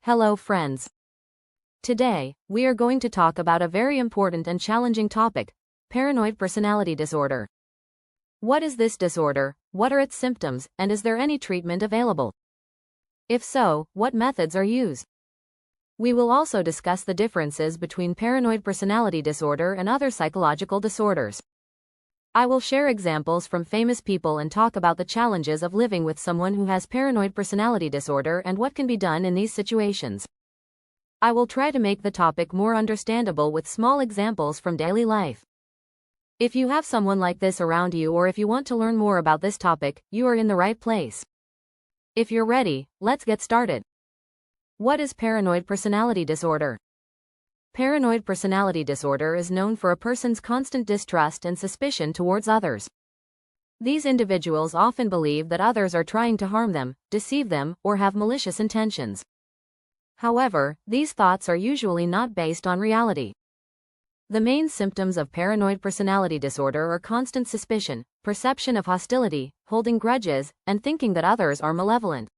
Hello friends. Today, we are going to talk about a very important and challenging topic, paranoid personality disorder. What is this disorder, what are its symptoms, and is there any treatment available? If so, what methods are used? We will also discuss the differences between paranoid personality disorder and other psychological disorders. I will share examples from famous people and talk about the challenges of living with someone who has paranoid personality disorder and what can be done in these situations. I will try to make the topic more understandable with small examples from daily life. If you have someone like this around you or if you want to learn more about this topic, you are in the right place. If you're ready, let's get started. What is paranoid personality disorder? Paranoid personality disorder is known for a person's constant distrust and suspicion towards others. These individuals often believe that others are trying to harm them, deceive them, or have malicious intentions. However, these thoughts are usually not based on reality. The main symptoms of paranoid personality disorder are constant suspicion, perception of hostility, holding grudges, and thinking that others are malevolent.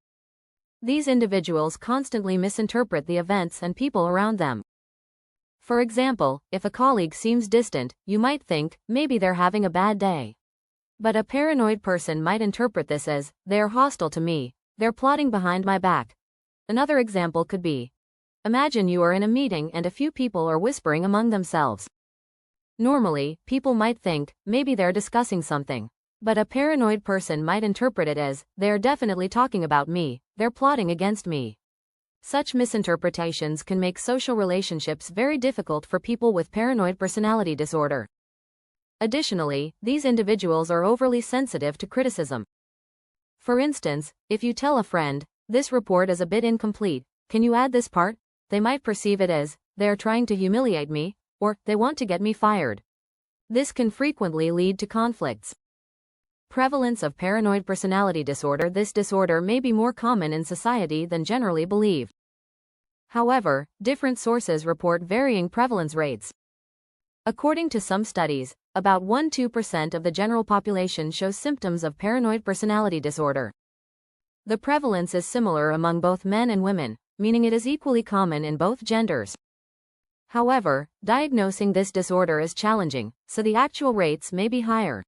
These individuals constantly misinterpret the events and people around them. For example, if a colleague seems distant, you might think, maybe they're having a bad day. But a paranoid person might interpret this as, they're hostile to me, they're plotting behind my back. Another example could be, imagine you are in a meeting and a few people are whispering among themselves. Normally, people might think, maybe they're discussing something. But a paranoid person might interpret it as, they're definitely talking about me, they're plotting against me. Such misinterpretations can make social relationships very difficult for people with paranoid personality disorder. Additionally, these individuals are overly sensitive to criticism. For instance, if you tell a friend, this report is a bit incomplete, can you add this part? They might perceive it as, they are trying to humiliate me, or, they want to get me fired. This can frequently lead to conflicts. Prevalence of paranoid personality disorder. This disorder may be more common in society than generally believed. However, different sources report varying prevalence rates. According to some studies, about 1–2% of the general population shows symptoms of paranoid personality disorder. The prevalence is similar among both men and women, meaning it is equally common in both genders. However, diagnosing this disorder is challenging, so the actual rates may be higher.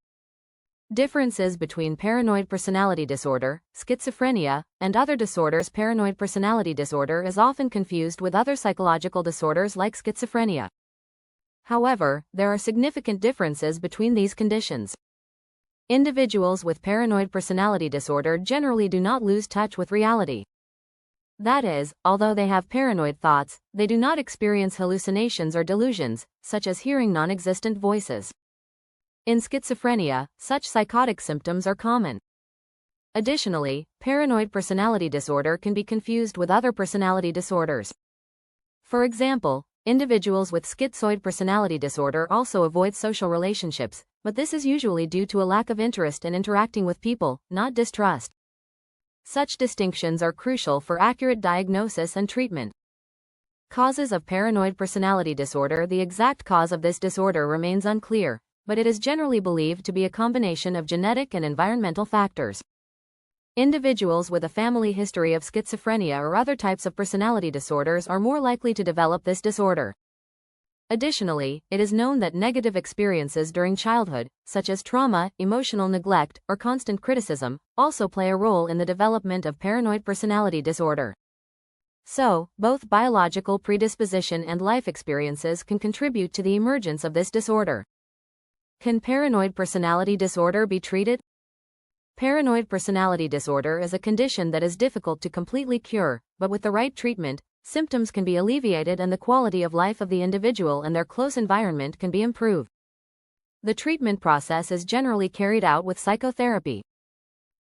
Differences between paranoid personality disorder, schizophrenia, and other disorders. Paranoid personality disorder is often confused with other psychological disorders like schizophrenia. However, there are significant differences between these conditions. Individuals with paranoid personality disorder generally do not lose touch with reality. That is, although they have paranoid thoughts, they do not experience hallucinations or delusions, such as hearing non-existent voices. In schizophrenia, such psychotic symptoms are common. Additionally, paranoid personality disorder can be confused with other personality disorders. For example, individuals with schizoid personality disorder also avoid social relationships, but this is usually due to a lack of interest in interacting with people, not distrust. Such distinctions are crucial for accurate diagnosis and treatment. Causes of paranoid personality disorder. The exact cause of this disorder remains unclear, but it is generally believed to be a combination of genetic and environmental factors. Individuals with a family history of schizophrenia or other types of personality disorders are more likely to develop this disorder. Additionally, it is known that negative experiences during childhood, such as trauma, emotional neglect, or constant criticism, also play a role in the development of paranoid personality disorder. So, both biological predisposition and life experiences can contribute to the emergence of this disorder. Can paranoid personality disorder be treated? Paranoid personality disorder is a condition that is difficult to completely cure, but with the right treatment, symptoms can be alleviated and the quality of life of the individual and their close environment can be improved. The treatment process is generally carried out with psychotherapy.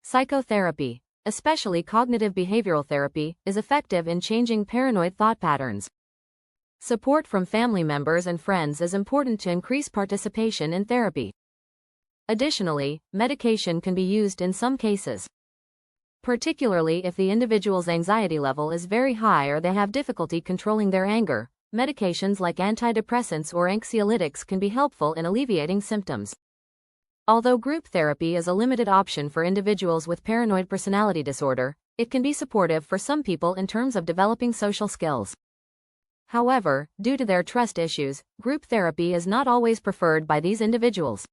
Psychotherapy, especially cognitive behavioral therapy, is effective in changing paranoid thought patterns. Support from family members and friends is important to increase participation in therapy. Additionally, medication can be used in some cases. Particularly if the individual's anxiety level is very high or they have difficulty controlling their anger, medications like antidepressants or anxiolytics can be helpful in alleviating symptoms. Although group therapy is a limited option for individuals with paranoid personality disorder, It can be supportive for some people in terms of developing social skills. However, due to their trust issues, group therapy is not always preferred by these individuals.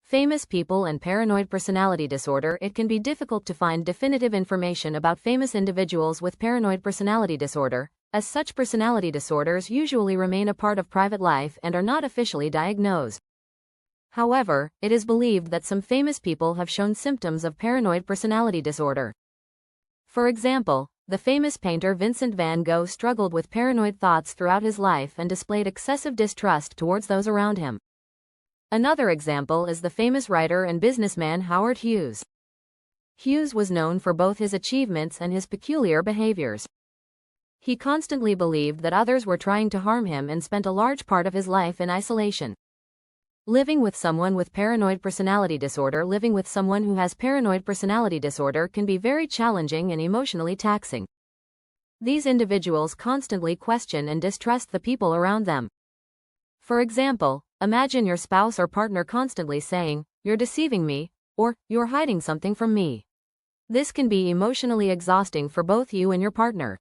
Famous people and paranoid personality disorder. It can be difficult to find definitive information about famous individuals with paranoid personality disorder, as such personality disorders usually remain a part of private life and are not officially diagnosed. However, it is believed that some famous people have shown symptoms of paranoid personality disorder. For example, the famous painter Vincent van Gogh struggled with paranoid thoughts throughout his life and displayed excessive distrust towards those around him. Another example is the famous writer and businessman Howard Hughes. Hughes was known for both his achievements and his peculiar behaviors. He constantly believed that others were trying to harm him and spent a large part of his life in isolation. Living with someone with paranoid personality disorder. Living with someone who has paranoid personality disorder can be very challenging and emotionally taxing. These individuals constantly question and distrust the people around them. For example, imagine your spouse or partner constantly saying, "You're deceiving me," or "You're hiding something from me." This can be emotionally exhausting for both you and your partner.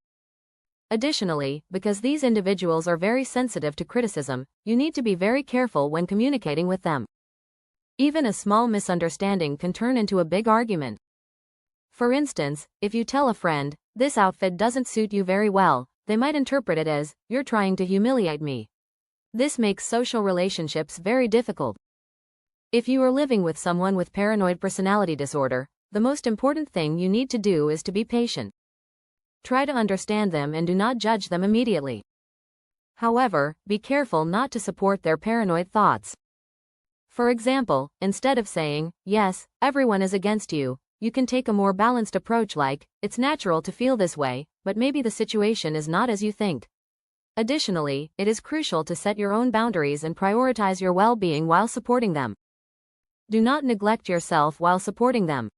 Additionally, because these individuals are very sensitive to criticism, you need to be very careful when communicating with them. Even a small misunderstanding can turn into a big argument. For instance, if you tell a friend, "This outfit doesn't suit you very well," they might interpret it as, "You're trying to humiliate me." This makes social relationships very difficult. If you are living with someone with paranoid personality disorder, the most important thing you need to do is to be patient. Try to understand them and do not judge them immediately. However, be careful not to support their paranoid thoughts. For example, instead of saying, "Yes, everyone is against you," you can take a more balanced approach like, "It's natural to feel this way, but maybe the situation is not as you think." Additionally, it is crucial to set your own boundaries and prioritize your well-being while supporting them. Do not neglect yourself while supporting them.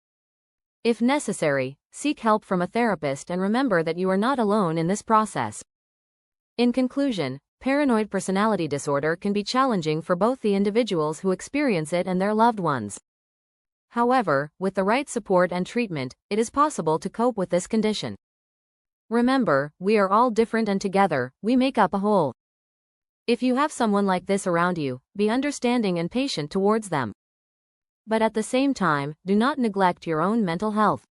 If necessary, seek help from a therapist and remember that you are not alone in this process. In conclusion, paranoid personality disorder can be challenging for both the individuals who experience it and their loved ones. However, with the right support and treatment, it is possible to cope with this condition. Remember, we are all different and together, we make up a whole. If you have someone like this around you, be understanding and patient towards them. But at the same time, do not neglect your own mental health.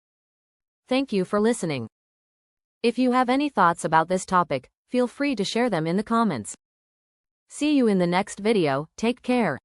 Thank you for listening. If you have any thoughts about this topic, feel free to share them in the comments. See you in the next video. Take care.